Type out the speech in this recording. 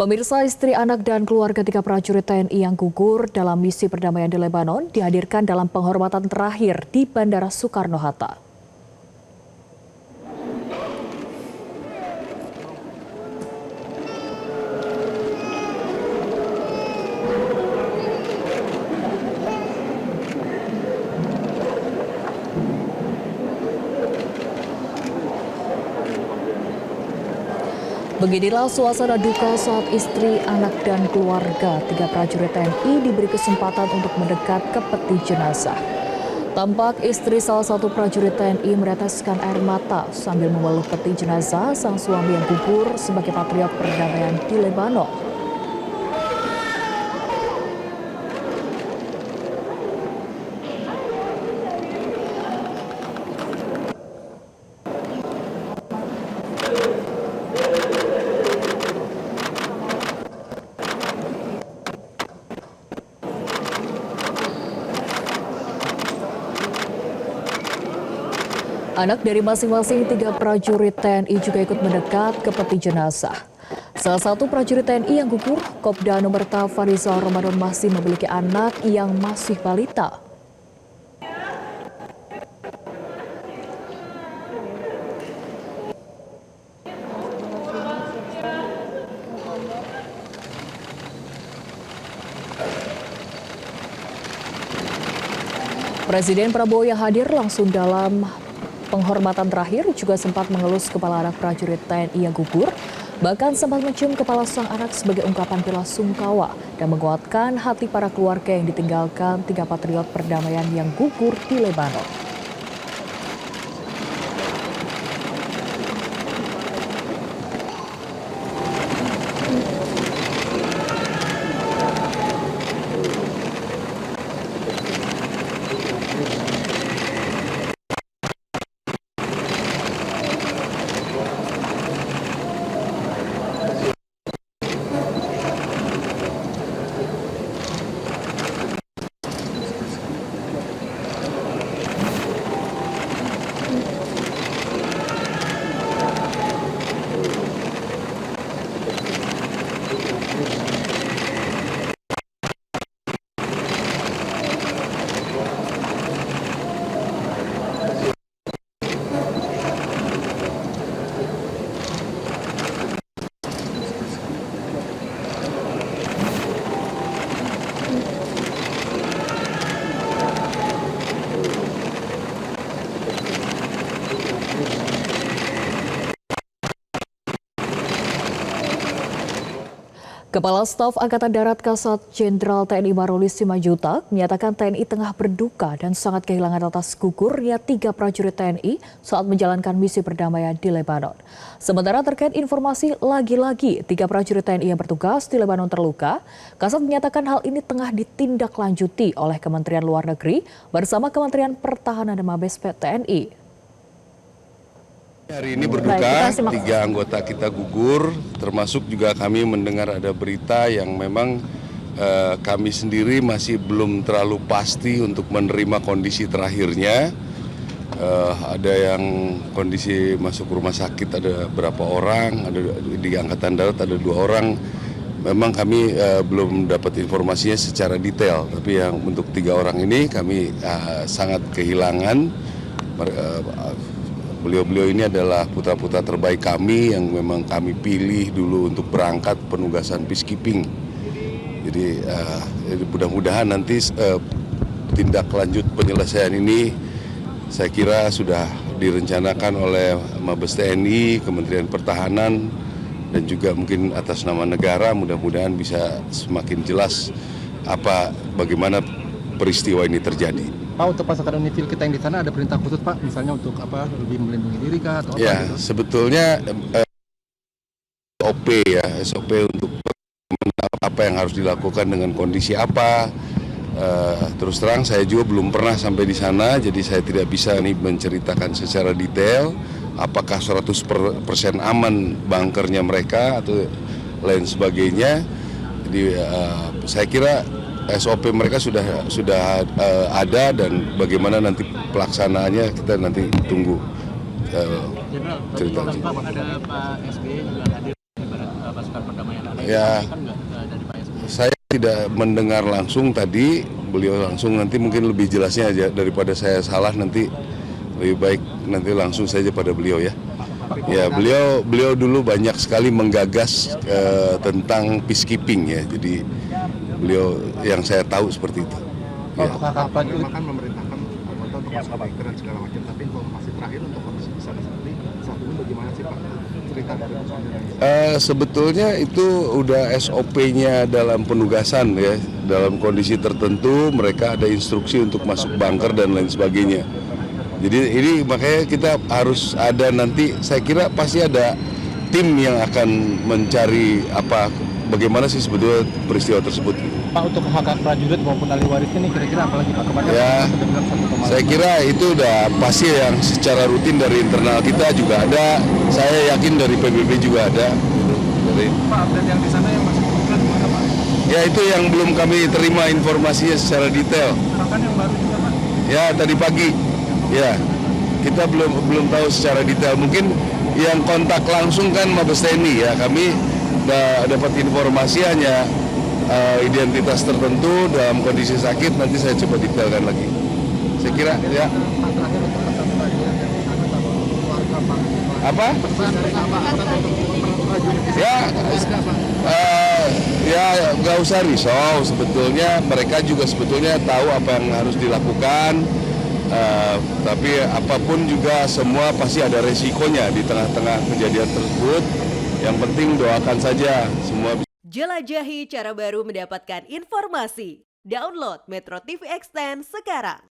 Pemirsa, istri, anak, dan keluarga 3 prajurit TNI yang gugur dalam misi perdamaian di Lebanon dihadirkan dalam penghormatan terakhir di Bandara Soekarno-Hatta. Beginilah suasana duka saat istri, anak, dan keluarga 3 prajurit TNI diberi kesempatan untuk mendekat ke peti jenazah. Tampak istri salah satu prajurit TNI meneteskan air mata sambil memeluk peti jenazah sang suami yang gugur sebagai patriot perdamaian di Lebanon. Anak dari masing-masing 3 prajurit TNI juga ikut mendekat ke peti jenazah. Salah satu prajurit TNI yang gugur, Kopda Numerta Farizal Ramadan, masih memiliki anak yang masih balita. Presiden Prabowo yang hadir langsung dalam penghormatan terakhir juga sempat mengelus kepala anak prajurit TNI yang gugur, bahkan sempat mencium kepala sang anak sebagai ungkapan bela sungkawa dan menguatkan hati para keluarga yang ditinggalkan 3 patriot perdamaian yang gugur di Lebanon. Kepala Staf Angkatan Darat Kasat Jenderal TNI Maruli Simanjuntak menyatakan TNI tengah berduka dan sangat kehilangan atas gugurnya 3 prajurit TNI saat menjalankan misi perdamaian di Lebanon. Sementara terkait informasi lagi-lagi 3 prajurit TNI yang bertugas di Lebanon terluka, Kasat menyatakan hal ini tengah ditindaklanjuti oleh Kementerian Luar Negeri bersama Kementerian Pertahanan dan Mabes TNI. Hari ini berduka, 3 anggota kita gugur, termasuk juga kami mendengar ada berita yang memang kami sendiri masih belum terlalu pasti untuk menerima kondisi terakhirnya. Ada yang kondisi masuk rumah sakit, ada berapa orang, ada di Angkatan Darat ada 2 orang. Memang kami belum dapat informasinya secara detail, tapi yang untuk 3 orang ini kami sangat kehilangan. Beliau-beliau ini adalah putra-putra terbaik kami yang memang kami pilih dulu untuk berangkat penugasan peacekeeping. Jadi mudah-mudahan nanti tindak lanjut penyelesaian ini saya kira sudah direncanakan oleh Mabes TNI, Kementerian Pertahanan, dan juga mungkin atas nama negara. Mudah-mudahan bisa semakin jelas bagaimana peristiwa ini terjadi. Pak, untuk pasukan unifil kita yang di sana ada perintah khusus, Pak, misalnya untuk lebih melindungi diri kah atau apa? Ya, gitu? Sebetulnya SOP untuk apa yang harus dilakukan dengan kondisi apa. Terus terang saya juga belum pernah sampai di sana, jadi saya tidak bisa menceritakan secara detail apakah 100% aman bunkernya mereka atau lain sebagainya. Jadi saya kira SOP mereka sudah ada, dan bagaimana nanti pelaksanaannya kita nanti tunggu cerita. Ada Pak SBY juga hadir di pasukan perdamaian. Ya, saya tidak mendengar langsung tadi, beliau langsung, nanti mungkin lebih jelasnya aja daripada saya salah, nanti lebih baik nanti langsung saja pada beliau ya. Ya, beliau dulu banyak sekali menggagas tentang peacekeeping ya, jadi beliau yang saya tahu seperti itu. Ya. Kan memerintahkan anggota untuk masuk bunker dan segala macam, tapi informasi terakhir untuk kondisi di sana sendiri saat ini bagaimana sih Pak? Cerita dari personil. Sebetulnya itu udah SOP-nya dalam penugasan ya, dalam kondisi tertentu mereka ada instruksi untuk masuk bunker dan lain sebagainya. Jadi ini makanya kita harus ada nanti, saya kira pasti ada tim yang akan mencari bagaimana sih sebetulnya peristiwa tersebut. Pak, untuk hak prajurit maupun ahli warisnya nih kira-kira apalagi Pak kemarin? Ya, saya kira itu udah pasti yang secara rutin dari internal kita juga ada. Saya yakin dari PBB juga ada. Pak, update yang di sana yang masih bukan gimana Pak? Ya, itu yang belum kami terima informasinya secara detail. Bahkan yang baru juga Pak? Ya, tadi pagi. Ya, kita belum tahu secara detail. Mungkin yang kontak langsung kan Mabes TNI ya. Kami dapat informasi hanya identitas tertentu dalam kondisi sakit. Nanti saya coba detailkan lagi. Saya kira ya. Apa? Ya nggak usah risau, sebetulnya mereka juga sebetulnya tahu apa yang harus dilakukan, tapi apapun juga semua pasti ada resikonya di tengah-tengah kejadian tersebut. Yang penting doakan saja semua. Jelajahi cara baru mendapatkan informasi. Download Metro TV Extend sekarang.